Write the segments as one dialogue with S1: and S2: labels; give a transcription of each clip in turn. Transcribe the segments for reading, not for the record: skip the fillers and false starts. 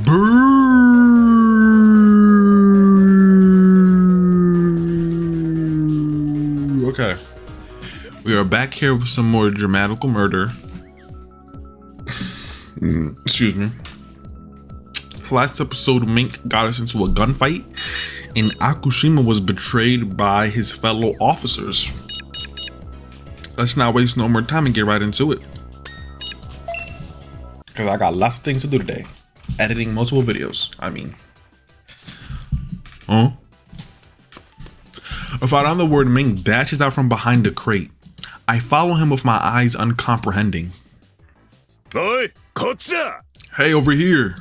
S1: Boo! Okay. We are back here with some more dramatical murder. Excuse me. Last episode, Mink got us into a gunfight, and Akushima was betrayed by his fellow officers. Let's not waste no more time and get right into it. Because I got lots of things to do today. Editing multiple videos, I mean. Huh? If I don't, the word Mink dashes out from behind the crate. I follow him with my eyes uncomprehending.
S2: Oi, kocha!
S1: Hey, over here.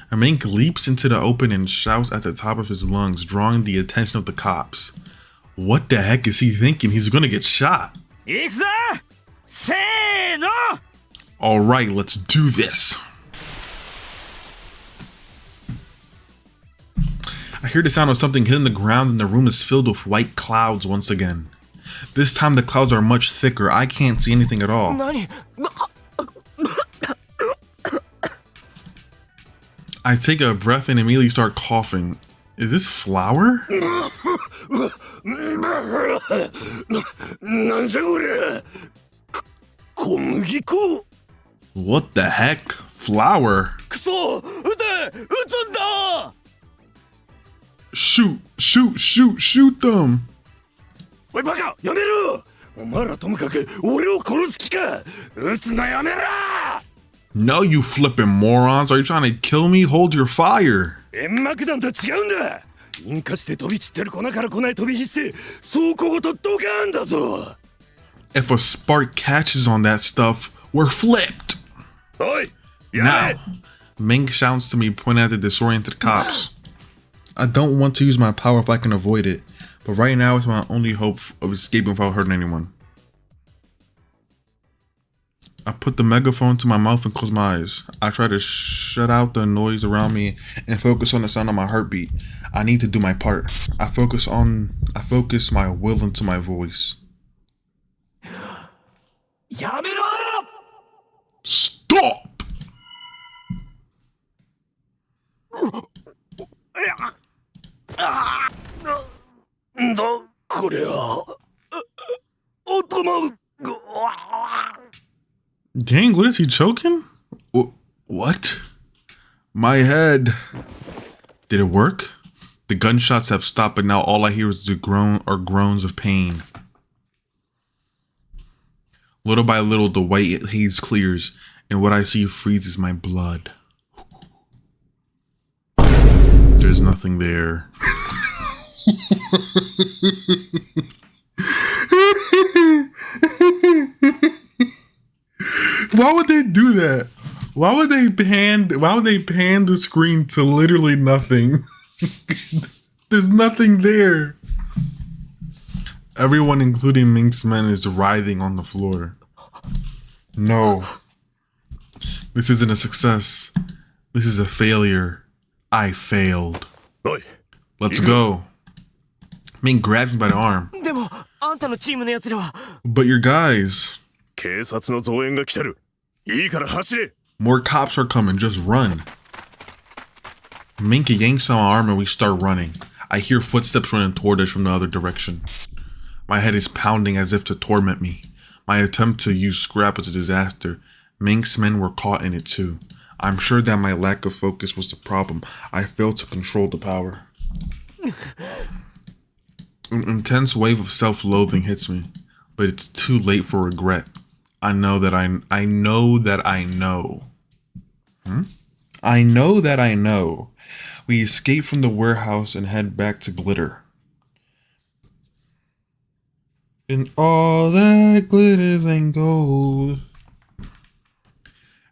S1: A Mink leaps into the open and shouts at the top of his lungs, drawing the attention of the cops. What the heck is he thinking? He's gonna get shot. Alright, let's do this. I hear the sound of something hitting the ground and the room is filled with white clouds once again. This time the clouds are much thicker. I can't see anything at all. I take a breath and immediately start coughing. Is this flour? What the heck? Flour? Shoot, shoot, shoot, shoot them! No, you flippin' morons. Are you trying to kill me? Hold your fire. If a spark catches on that stuff, we're flipped. Now, Mink shouts to me, pointing at the disoriented cops. I don't want to use my power if I can avoid it, but right now it's my only hope of escaping without hurting anyone. I put the megaphone to my mouth and close my eyes. I try to shut out the noise around me and focus on the sound of my heartbeat. I need to do my part. I focus my will into my voice. Stop! Dang, what is he choking? What? My head. Did it work? The gunshots have stopped, but now all I hear is the groans of pain. Little by little, the white haze clears, and what I see freezes my blood. There's nothing there. Why would they do that? Why would they pan the screen to literally nothing? There's nothing there. Everyone, including Mink's men, is writhing on the floor. No. This isn't a success. This is a failure. I failed. Let's go. Mink grabs me by the arm. But your guys. More cops are coming, just run. Mink yanks on my arm and we start running. I hear footsteps running toward us from the other direction. My head is pounding as if to torment me. My attempt to use scrap was a disaster. Mink's men were caught in it too. I'm sure that my lack of focus was the problem. I failed to control the power. An intense wave of self-loathing hits me, but it's too late for regret. I know that I know. I know that I know. We escape from the warehouse and head back to Glitter. And all that glitters and gold.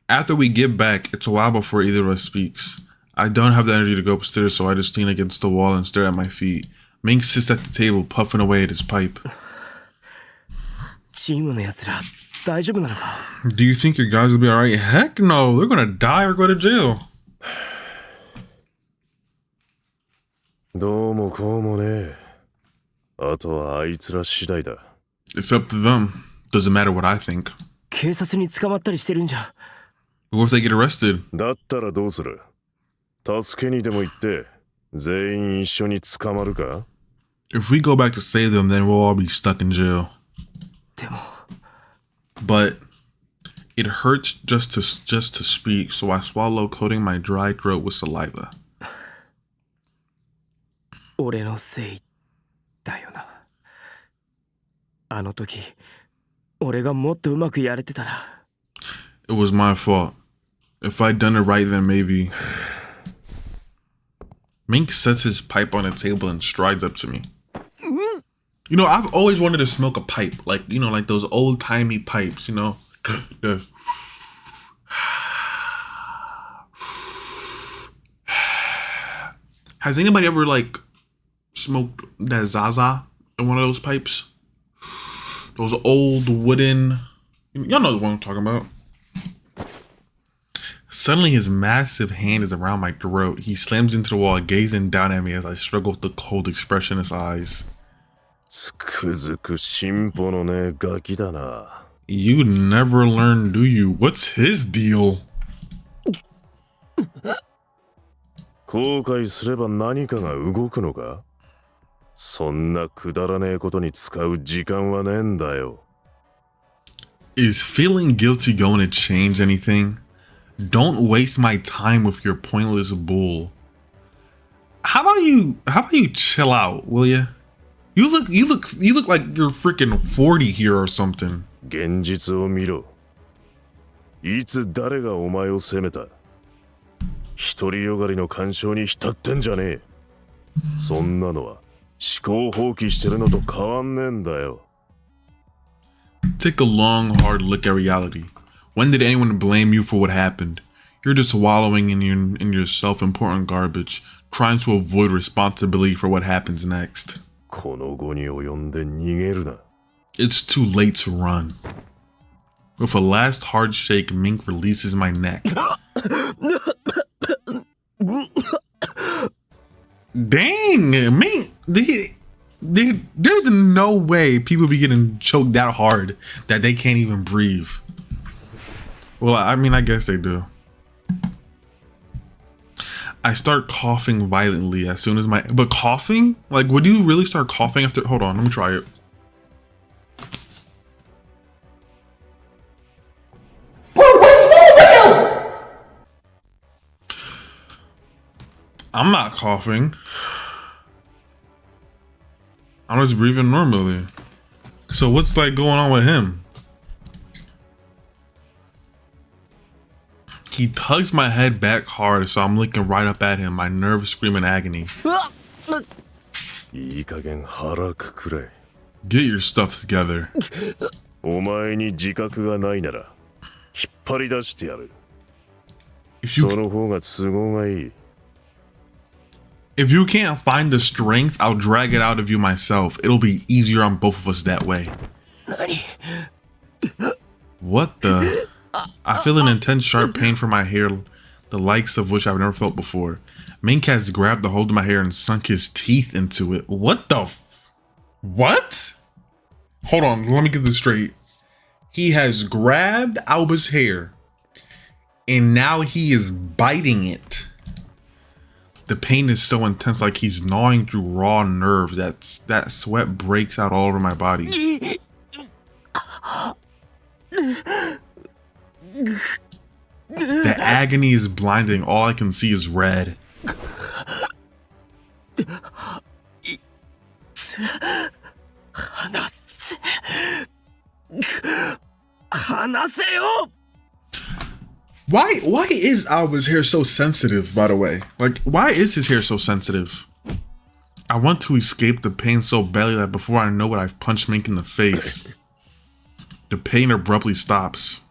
S1: After we get back, it's a while before either of us speaks. I don't have the energy to go upstairs, so I just lean against the wall and stare at my feet. Mink sits at the table, puffing away at his pipe. Do you think your guys will be alright? Heck no, they're gonna die or go to jail. It's up to them. Doesn't matter what I think. What if they get arrested?
S2: だったらどうする？助けにでも行って全員一緒に捕まるか？
S1: If we go back to save them, then we'll all be stuck in jail.
S3: でも
S1: But it hurts just to speak, so I swallow, coating my dry throat with saliva.
S3: 俺のせいだよな。あの時俺がもっとうまくやれてたら。
S1: It was my fault. If I'd done it right, then maybe. Mink sets his pipe on the table and strides up to me. You know, I've always wanted to smoke a pipe, like, you know, like those old-timey pipes, you know? Has anybody ever, like, smoked that Zaza in one of those pipes? Those old wooden... Y'all know the one I'm talking about. Suddenly, his massive hand is around my throat. He slams into the wall, gazing down at me as I struggle with the cold expression in his eyes.
S2: つくづく進歩のねえガキだな。
S1: You never learn, do you? What's his deal?
S2: 後悔すれば何かが動くのか？そんなくだらねえことに使う時間はねえんだよ。
S1: Is feeling guilty going to change anything? Don't waste my time with your pointless bull. How about you chill out, will ya? You look like you're freaking 40 here or something.
S2: 現実を見ろ。いつ誰がお前を責めた？独りよがりの干渉に浸ってんじゃねえ。そんなのは思考放棄してるのと変わんねえんだよ。
S1: Take a long, hard look at reality. When did anyone blame you for what happened? You're just wallowing in your self-important garbage, trying to avoid responsibility for what happens next.
S2: この後に及んで逃げるな。
S1: It's too late to run. With a last hard shake, Mink releases my neck. Dang, Mink, there's no way people be getting choked that hard that they can't even breathe. Well, I mean, I guess they do. I start coughing violently as soon as but coughing? Like, would you really start coughing after? Hold on, let me try it. I'm not coughing. I'm just breathing normally. So what's like going on with him? He tugs my head back hard, so I'm looking right up at him, my nerves screaming agony.
S2: いい加減腹くくれ。
S1: Get your stuff together.
S2: お前に自覚がないなら引っ張り出してやる。
S1: If
S2: その方が都合がいい。
S1: you can't find the strength, I'll drag it out of you myself. It'll be easier on both of us that way.
S3: 何
S1: What the? I feel an intense sharp pain for my hair, the likes of which I've never felt before. Mink has grabbed the hold of my hair and sunk his teeth into it. What the what? Hold on, let me get this straight. He has grabbed Alba's hair and now he is biting it. The pain is so intense, like he's gnawing through raw nerves. That sweat breaks out all over my body. The agony is blinding. All I can see is red. Why is Alba's hair so sensitive, by the way? Like, why is his hair so sensitive? I want to escape the pain so badly that before I know it, I've punched Mink in the face. The pain abruptly stops.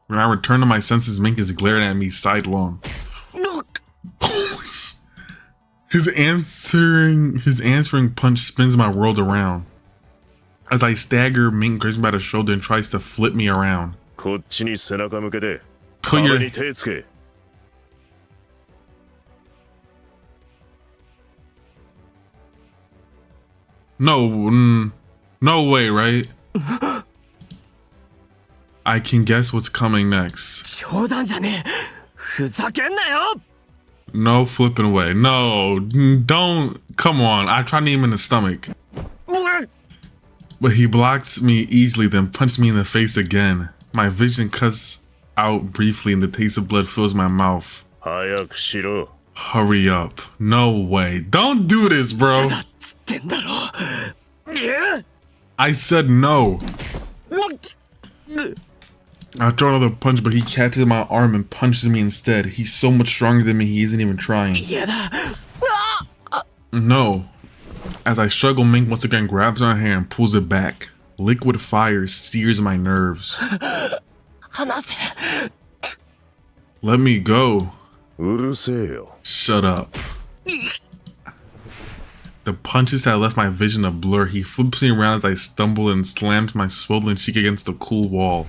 S1: When I return to my senses, Mink is glaring at me sidelong. His answering punch spins my world around. As I stagger, Mink grabs me by the shoulder and tries to flip me around.
S2: こっちに背中向けて
S1: Put your
S2: 壁に手つけ。
S1: no way, right? I can guess what's coming next.
S3: 冗談じゃねえ。ふざけんなよ。
S1: No flipping way. No, don't. Come on. I tried to aim in the stomach. But he blocked me easily, then punched me in the face again. My vision cuts out briefly and the taste of blood fills my mouth.
S2: 早くしろ。
S1: Hurry up. No way. Don't do this, bro.
S3: つってんだろ。
S1: I said no. I throw another punch, but he catches my arm and punches me instead. He's so much stronger than me, he isn't even trying.
S3: 嫌だ。
S1: No. As I struggle, Mink once again grabs my hair and pulls it back. Liquid fire sears my nerves.
S3: 離せ。
S1: Let me go.
S2: うるせえよ。
S1: Shut up. The punches had left my vision a blur. He flips me around as I stumble and slams my swollen cheek against the cool wall.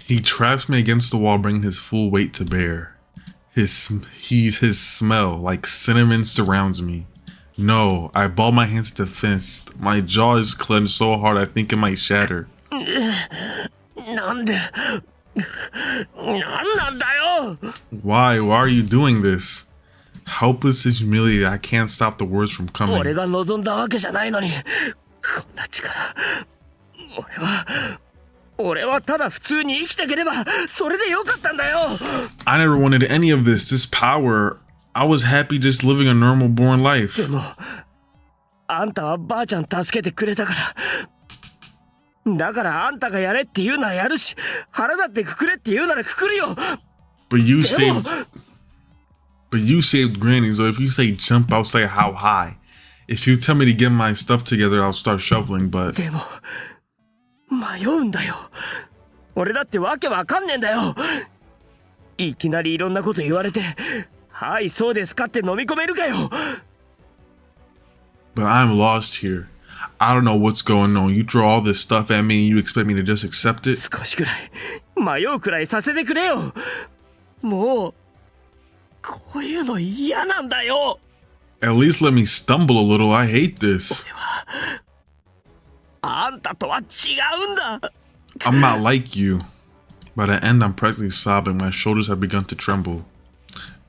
S1: He traps me against the wall, bringing his full weight to bear. His smell, like cinnamon, surrounds me. No, I ball my hands to fist. My jaw is clenched so hard I think it might shatter.
S3: なんで。なんなんだよ。
S1: Why are you doing this? Helpless and humiliated, I can't stop the words from
S3: 俺
S1: coming.
S3: が望んだわけじゃないのに。こんな力。俺はただ普通に生きてければそれでよかったんだよ。
S1: I never wanted any of this power. I was happy just living a normal born life.
S3: でもあんたはばあちゃん助けてくれたから。だからあんたがやれって言うならやるし、腹だってくくれって言うならくくるよ。
S1: But you saved Granny, so if you say jump, I'll say how high. If you tell me to get my stuff together, I'll start shoveling, but
S3: でも迷うんだよ。俺だってわけわかんねえんだよ。いきなりいろんなこと言われて、はいそうですかって飲み込めるかよ。
S1: but I'm lost here. I don't know what's going on. You throw all this stuff at me and you expect me to just accept it?
S3: 少しくらい迷うくらいさせてくれよ。もうこういうの嫌なんだよ。
S1: At least let me stumble a little. I hate this.
S3: あんたとは違うんだ。
S1: I'm not like you. By the end, I'm practically sobbing. My shoulders have begun to tremble.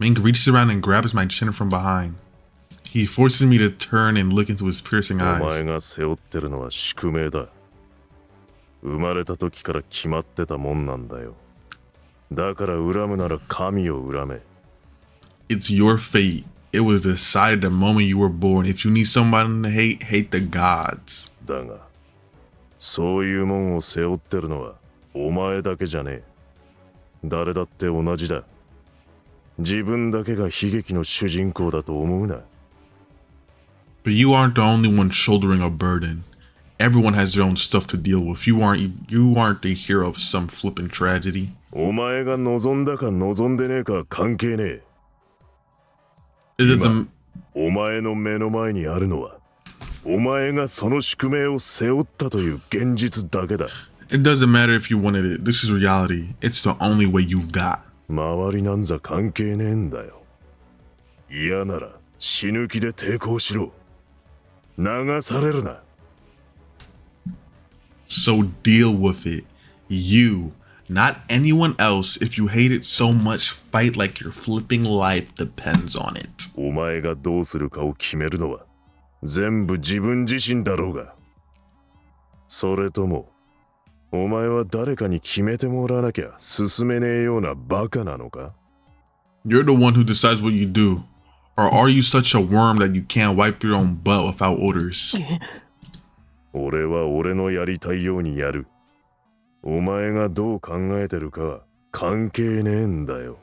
S1: Mink reaches around and grabs my chin from behind. He forces me to turn and look into his piercing
S2: お
S1: eyes.
S2: 前が背負ってるのは宿命だ。生まれた時から決まってたもんなんだよ。だから恨むなら神を恨め。
S1: It's your fate. It was decided the moment you were born. If you need someone to hate, hate the gods.
S2: だが、そういうもんを背負ってるのはお前だけじゃねえ。誰だって同じだ。自分だけが悲劇の主人公だと思うな。
S1: But you aren't the only one shouldering a burden. Everyone has their own stuff to deal with. You aren't the hero of some flippant tragedy.
S2: お前が望んだか望んでねえか関係ねえ。
S1: It doesn't.
S2: お前の目の前にあるのは、お前がその宿命を背負ったという現実だけだ。
S1: It doesn't matter if you wanted it. This is reality. It's the only way you've got.
S2: 周りなんざ関係ねえんだよ。嫌なら死ぬ気で抵抗しろ。流されるな。
S1: So deal with it. You, not anyone else. If you hate it so much, fight like your flipping life depends on it.
S2: お前がどうするかを決めるのは全部自分自身だろうが。それともお前は誰かに決めてもらわなきゃ進めねえようなバカなのか？
S1: You're the one who decides what you do. Or are you such a worm that you can't wipe your own butt without orders?
S2: 俺は俺のやりたいようにやる。お前がどう考えてるかは関係ねえんだよ。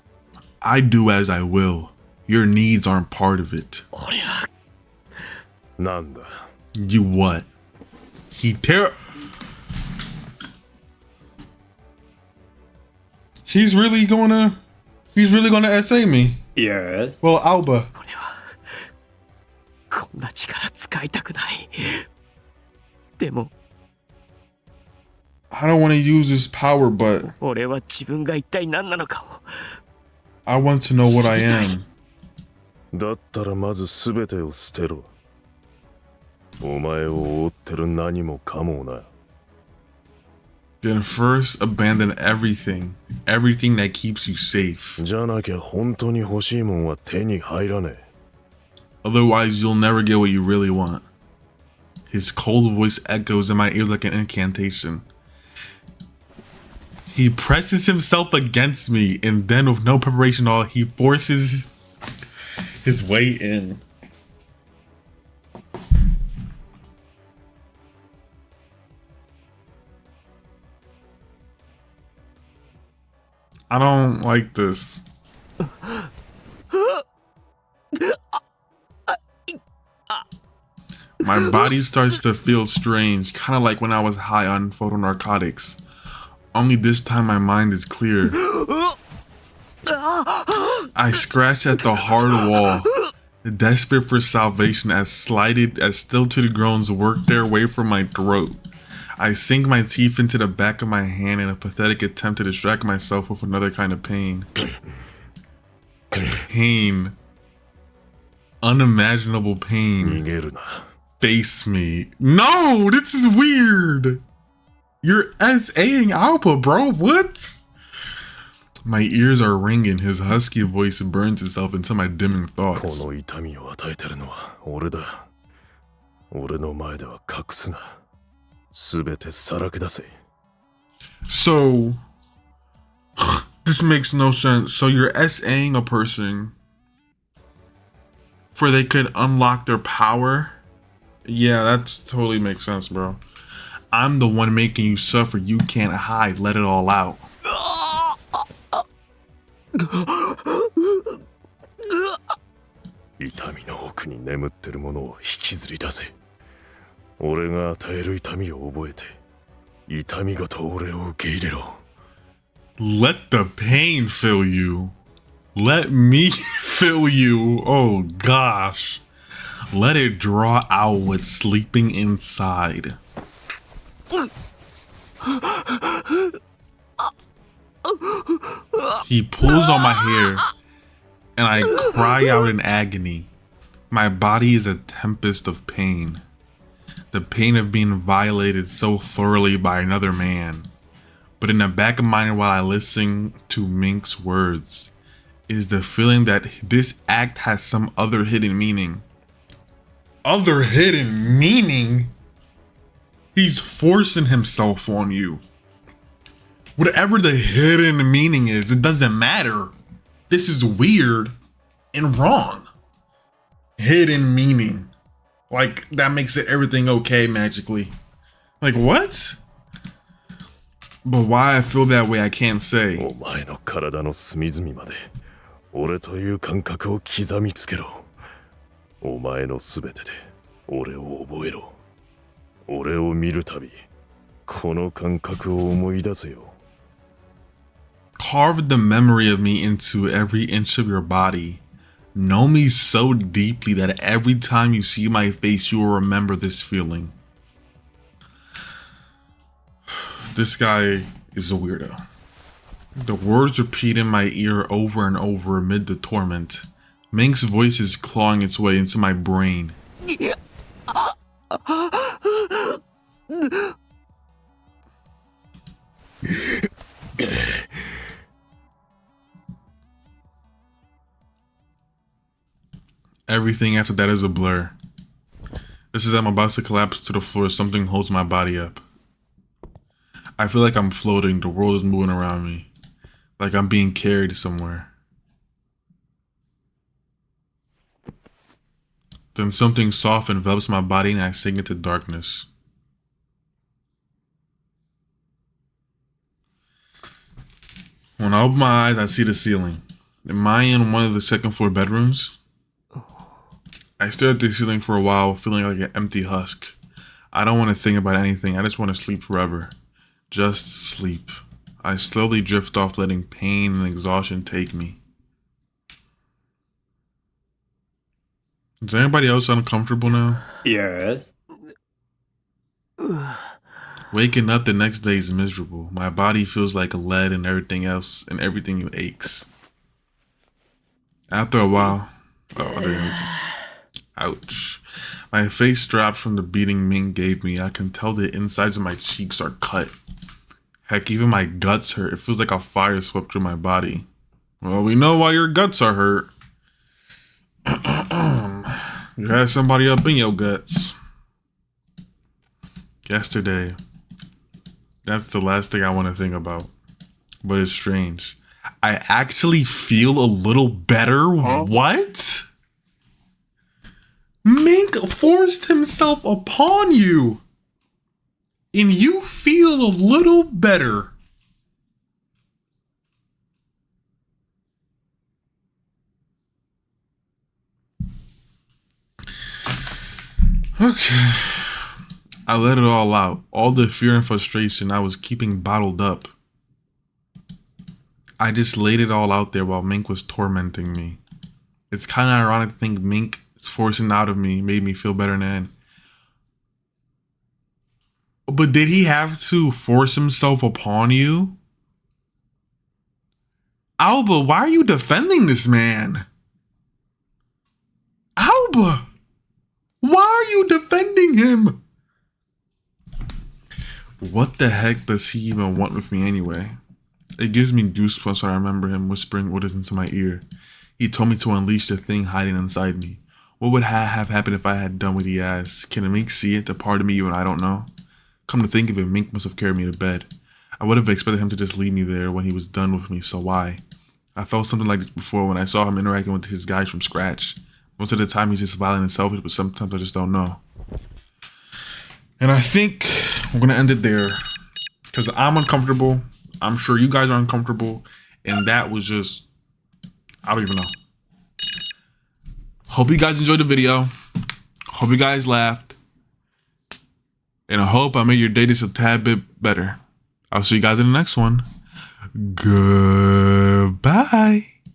S1: I do as I will. Your needs aren't part of it.
S3: 俺は
S2: なんだ。
S1: You what? He's really gonna essay me.
S4: Yes.
S1: Well, Alba.
S3: 俺はこんな力使いたくない。でも
S1: I don't want to use this power, but
S3: 俺は自分が一体何なのかを。
S1: I want to know what I am.
S2: だったらまず全てを捨てろ。お前を覆ってる何もかもな。
S1: Then first abandon everything. Everything that keeps you safe.
S2: じゃなきゃ本当に欲しいもんは手に入らねえ。
S1: Otherwise, you'll never get what you really want. His cold voice echoes in my ear like an incantation. He presses himself against me, and then with no preparation at all, he forces his way in. I don't like this. My body starts to feel strange, kind of like when I was high on photonarcotics. Only this time my mind is clear. I scratch at the hard wall, desperate for salvation as stilted groans work their way from my throat. I sink my teeth into the back of my hand in a pathetic attempt to distract myself with another kind of pain. Pain. Unimaginable pain.
S2: 逃げるな。
S1: Face me. No, this is weird. You're SAing Alpha, bro. What? My ears are ringing. His husky voice burns itself into my dimming
S2: こ
S1: thoughts.
S2: の痛みを与えてるのは俺だ。俺の前では隠すな。すべてさらけ出せ。
S1: So, this makes no sense. So you're SAing a person for they could unlock their power? Yeah, that's totally makes sense, bro. I'm the one making you suffer. You can't hide. Let it all out.
S2: 痛みの奥に眠ってるものを引きずり出せ。俺が与える痛みを覚えて、痛みごと俺を受け入れろ。
S1: Let the pain fill you. Let me fill you. Oh gosh. Let it draw out what's sleeping inside. He pulls on my hair and I cry out in agony. My body is a tempest of pain. The pain of being violated so thoroughly by another man. But in the back of my mind while I listen to Mink's words is the feeling that this act has some other hidden meaning. Other hidden meaning? He's forcing himself on you. Whatever the hidden meaning is, it doesn't matter. This is weird and wrong. Hidden meaning. Like, that makes it everything okay magically. Like, what? But why I feel that way, I can't say.
S2: お前の体の隅々まで俺という感覚を刻みつけろ。お前のすべてで俺を覚えろ。俺を見るたびこの感覚を思い出せよ。
S1: Carve the memory of me into every inch of your body. Know me so deeply that every time you see my face, you will remember this feeling. This guy is a weirdo. The words repeat in my ear over and over amid the torment. Mink's voice is clawing its way into my brain. Everything after that is a blur. Just as I'm about to collapse to the floor, something holds my body up. I feel like I'm floating, the world is moving around me. Like I'm being carried somewhere. Then something soft envelops my body and I sink into darkness. When I open my eyes, I see the ceiling. Am I in one of the second floor bedrooms? I stare at the ceiling for a while, feeling like an empty husk. I don't want to think about anything. I just want to sleep forever. Just sleep. I slowly drift off, letting pain and exhaustion take me. Is anybody else uncomfortable now?
S4: Yes.
S1: Waking up the next day is miserable. My body feels like lead and everything else, and everything aches. After a while, ouch. My face drops from the beating Ming gave me. I can tell the insides of my cheeks are cut. Heck, even my guts hurt. It feels like a fire swept through my body. Well, we know why your guts are hurt. You had somebody up in your guts. Yesterday. That's the last thing I want to think about. But it's strange. I actually feel a little better. Huh? What? Mink forced himself upon you. And you feel a little better. Okay. I let it all out. All the fear and frustration I was keeping bottled up. I just laid it all out there while Mink was tormenting me. It's kind of ironic to think Mink is forcing out of me made me feel better in the end. But did he have to force himself upon you? Alba, why are you defending this man? Alba! Why are you defending him? What the heck does he even want with me anyway? It gives me goosebumps when I remember him whispering orders into my ear. He told me to unleash the thing hiding inside me. What would have happened if I had done what he asked? Can Mink see it, the part of me you and I don't know? Come to think of it, Mink must have carried me to bed. I would have expected him to just leave me there when he was done with me, so why? I felt something like this before when I saw him interacting with his guys from scratch. Most of the time he's just violent and selfish, but sometimes I just don't know. And I think we're going to end it there. Because I'm uncomfortable. I'm sure you guys are uncomfortable. And that was just... I don't even know. Hope you guys enjoyed the video. Hope you guys laughed. And I hope I made your day just a tad bit better. I'll see you guys in the next one. Good.